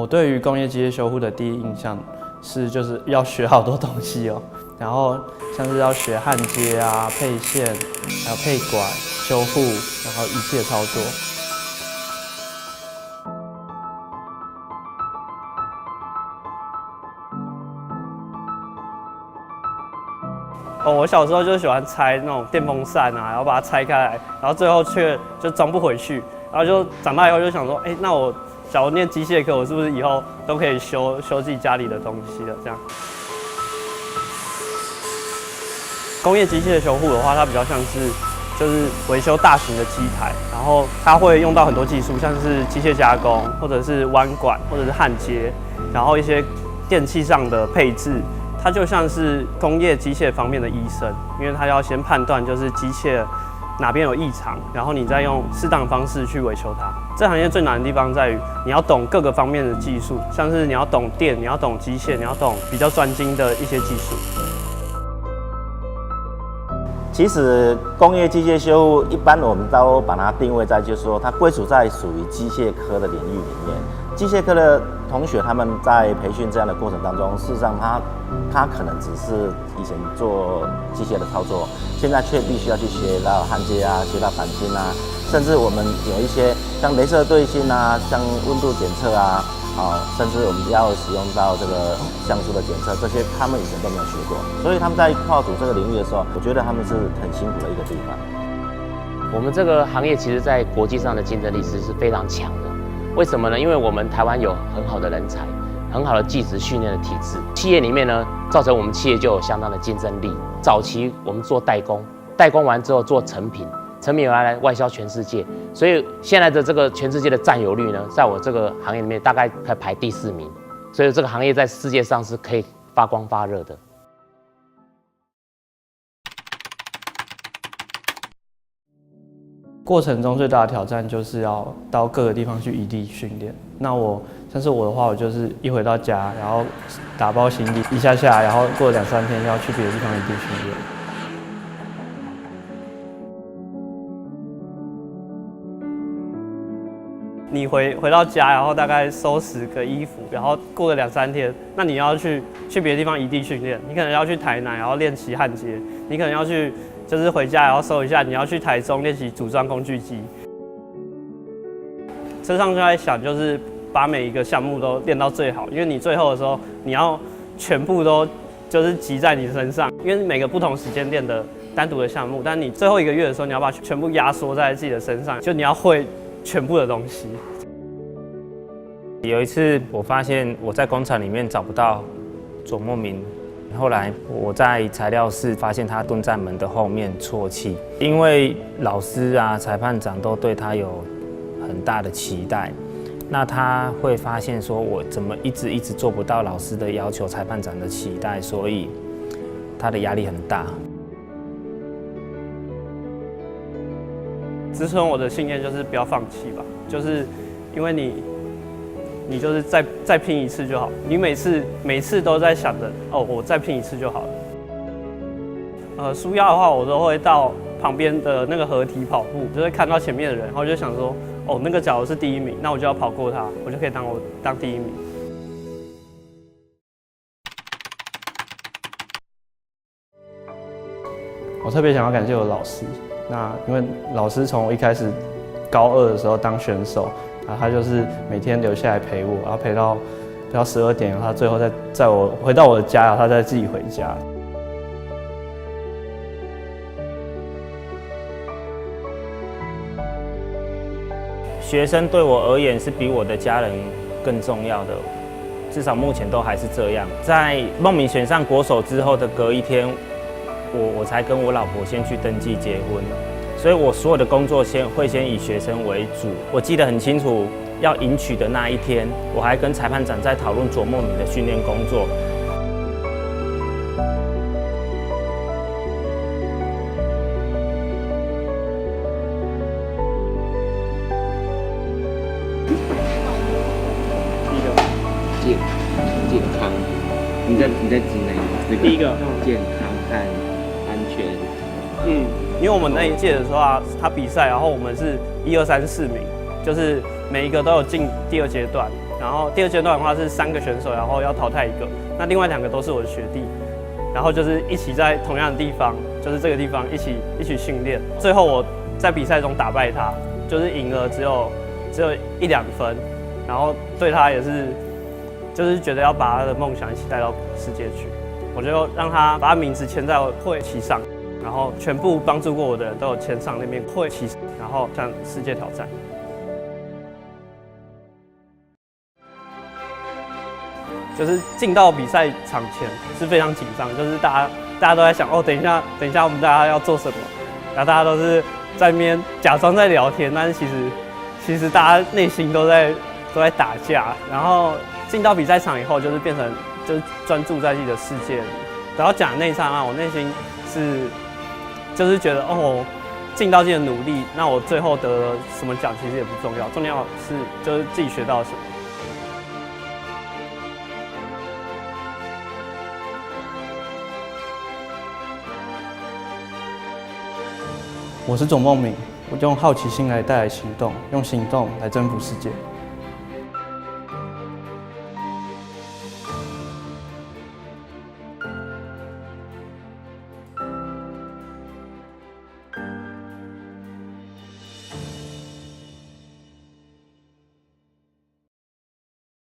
我对于工业机械修护的第一印象是，就是要学好多东西哦，然后像是要学焊接啊、配线，还有配管、修护，然后仪器的操作。我小时候就喜欢拆那种电风扇啊，然后把它拆开来，然后最后却就装不回去，然后就长大以后就想说，那我假如念机械科，我是不是以后都可以修自己家里的东西了？这样。工业机械修护的话，它比较像是就是维修大型的机台，然后它会用到很多技术，像是机械加工，或者是弯管，或者是焊接，然后一些电器上的配置。它就像是工业机械方面的医生，因为他要先判断就是机械哪边有异常，然后你再用适当的方式去维修它。这行业最难的地方在于你要懂各个方面的技术，像是你要懂电，你要懂机械，你要懂比较专精的一些技术。其实工业机械修护一般我们都把它定位在，就是说它归属在属于机械科的领域里面。机械科的同学他们在培训这样的过程当中，事实上他可能只是以前做机械的操作，现在却必须要去学到焊接啊，学到钣金啊，甚至我们有一些像雷射对芯啊，像温度检测啊，甚至我们要使用到这个像素的检测，这些他们以前都没有学过，所以他们在跨足这个领域的时候，我觉得他们是很辛苦的一个地方。我们这个行业其实在国际上的竞争力是非常强的。为什么呢？因为我们台湾有很好的人才，很好的技职训练的体制。企业里面呢，造成我们企业就有相当的竞争力。早期我们做代工，代工完之后做成品，成品来外销全世界。所以现在的这个全世界的占有率呢，在我这个行业里面大概排第4名。所以这个行业在世界上是可以发光发热的。过程中最大的挑战就是要到各个地方去异地训练。那像是我的话，我就是一回到家，然后打包行李一下，然后过了2-3天要去别的地方异地训练。你回到家，然后大概收拾个衣服，然后过个2-3天，那你要去别的地方异地训练，你可能要去台南，然后练习焊接，你可能要去。就是回家然后收一下，你要去台中练习组装工具机。车上就在想，就是把每一个项目都练到最好，因为你最后的时候，你要全部都就是集在你身上，因为每个不同时间练的单独的项目，但你最后1个月的时候，你要把全部压缩在自己的身上，就你要会全部的东西。有一次我发现我在工厂里面找不到左莫明。后来我在材料室发现他蹲在门的后面啜泣，因为老师啊、裁判长都对他有很大的期待，那他会发现说我怎么一直做不到老师的要求、裁判长的期待，所以他的压力很大。支撑我的信念就是不要放弃吧，就是因为你就是再拼一次就好，你每次都在想着我再拼一次就好了。舒压的话，我都会到旁边的那个河堤跑步，就会看到前面的人，然后就想说，那个假如是第1名，那我就要跑过他，我就可以当第1名。我特别想要感谢我的老师，那因为老师从我一开始高2的时候当选手。他就是每天留下来陪我，然后陪到12点，然后他最后载我回到我的家，然后他再自己回家。学生对我而言是比我的家人更重要的，至少目前都还是这样。在孟明选上国手之后的隔1天，我才跟我老婆先去登记结婚。所以我所有的工作会先以学生为主。我记得很清楚，要迎娶的那一天，我还跟裁判长在讨论左莫明的训练工作。健康，你在指哪一个？第一个健康和安全。因为我们那一届的时候啊，他比赛，然后我们是1、2、3、4名，就是每一个都有进第2阶段，然后第2阶段的话是3个选手，然后要淘汰1个，那另外2个都是我的学弟，然后就是一起在同样的地方，就是这个地方一起训练，最后我在比赛中打败他，就是赢了只有1-2分，然后对他也是就是觉得要把他的梦想一起带到世界去，我就让他把他名字签在会旗上，然后全部帮助过我的人都有签上那边会旗，然后向世界挑战。就是进到比赛场前是非常紧张，就是大家都在想哦，等一下我们大家要做什么，然后大家都是在那边假装在聊天，但是其实大家内心都在打架。然后进到比赛场以后，就是变成就是专注在自己的世界里。然后讲的那一刹那，我内心就是觉得哦，尽到自己的努力，那我最后得了什么奖其实也不重要，重要是就是自己学到了什么。我是总梦敏，我用好奇心来带来行动，用行动来征服世界。